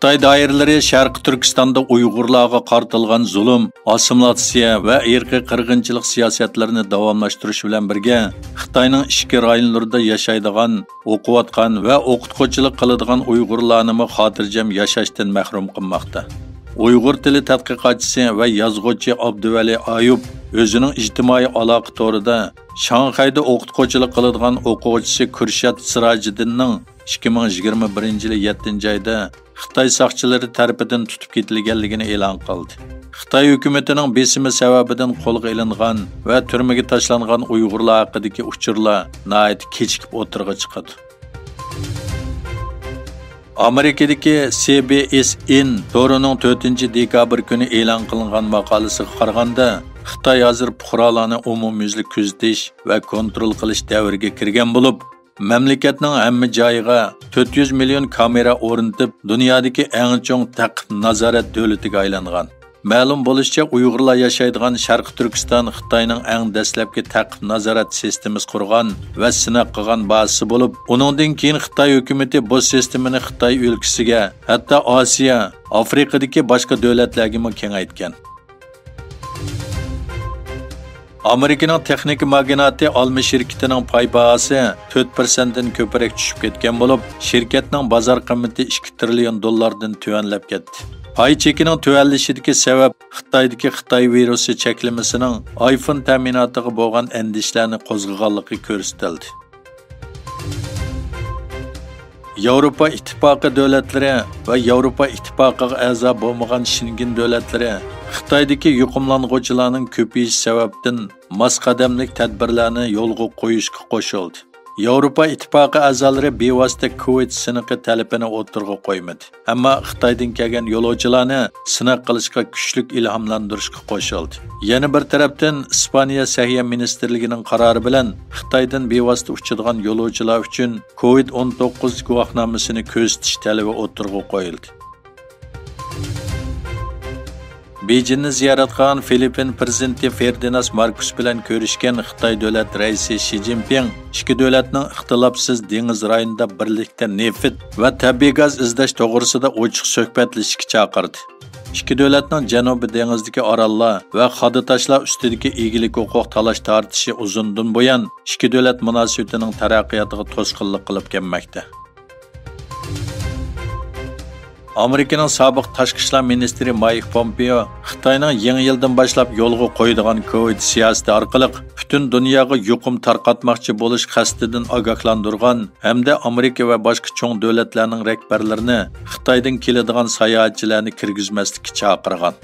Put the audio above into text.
Xitoy doiralari Sharq Turkistonda Uyg'urlarga qartilgan zulm, assimilyatsiya va irqiy qirg'inchilik siyosatlarini davomlashtirish bilan birga Xitoyning ichki rayonlarida yashaydigan, o'qiyotgan va o'qituvchilik qiladigan Uyg'urlarni xotirjam yashashdan mahrum qilmoqda. Uyg'ur tili tadqiqotchisi va yozuvchi Abduvali Ayub o'zining ijtimoiy aloqa to'rida Shanxayda o'qituvchilik qiladigan o'quvchisi Kurshat Sirajiddinning 2021 yil 7-oyda Xitoy soqchilari tarafidan tutib ketilganligini e'lon qildi. Xitoy hukumatining besimi sababidan qo'lga olingan va turmaga tashlangan Uyg'urlar haqidagi uchurlar nihoyat kechikib o'tirg'i chiqadi. Amerikadagi CBSN to'rining 4-dekabr kuni e'lon qilingan maqolasiga qaraganda, Xitoy hozir fuqarolarni umumyuzlik kuzatish va kontrol qilish davriga kirgan bo'lib, mamlakatning hamma joyiga 400 million kamera o'rnatib, dunyodagi eng chong taqib nazorat davlatiga aylangan. Ma'lum bo'lishicha, Uyg'urlar yashaydigan Sharq Turkiston Xitoyning eng dastlabki taqib nazorat sistemasi qurgan va sinab qilgan bazasi bo'lib, uningdan keyin Xitoy hukumatı bu sistemani Xitoy o'lkasiga, hatto Osiyo, Afrikadagi boshqa davlatlarga ham kengaytgan. Amerikaning texnik magnati Alma şirketining pay bahasi 4% dan ko'proq tushib ketgan bo'lib, shirkatning bozor qiymati 2 trillion dollardan tuvanlab ketdi. Pay chekining tuvanlashidagi sabab Xitoydagi Xitoy virusi cheklamasining iPhone ta'minotiga bo'lgan andishlarni qo'zg'aganligi ko'rsatildi. Yevropa İttifaqı davlatlari va Yevropa İttifaqıga a'zo bo'lmagan Schengen davlatlari Xitoydagi yuqumlanuvchilarning ko'payishi sababdan mos qadamlik tadbirlarni yo'lga qo'yishga qo'shildi. Yevropa İttifaqı a'zolari bevosita Covid siniqi talabini o'tirg'a qo'ymadi. Ammo Xitoydan kelgan yo'lovchilarni sinoq qilishga kuchlik ilhomlantirishga qo'shildi. Yana bir tarafdan Ispaniya Sahiyya ministrligining qarori bilan Xitoydan bevosita uchadigan yo'lovchilar uchun Covid-19 guvohnomasini ko'rsatish talabi o'tirg'a qo'yildi. Beijingni ziyorat qilgan Filippin prezidenti Ferdinand Marcos bilan ko'rishgan Xitoy davlat raisi Xi Jinping ikki davlatning ixtilofsiz dengiz rayonida birlikda neft va tabiiy gaz izlash to'g'risida ochiq suhbatlashishga chaqirdi. Ikki davlatning Janubiy dengizdagi orollar va xoditashlar ustidagi egilik huquq talash tortishi uzundan buyon ikki davlat munosabatining taraqqiyotiga to'sqinlik qilib kelmoqda. Amerikaning sobiq tashqi ishlar ministri Mike Pompeo Xitoyning yangi yildan boshlab yo'lga qo'yadigan Covid siyosati orqali butun dunyoga yuqum tarqatmoqchi bo'lish qasdidan ogohlantirgan hamda Amerika va boshqa cho'ng davlatlarning rahbarlarini Xitoydan keladigan sayohatchilarni kirgizmaslikka chaqirgan.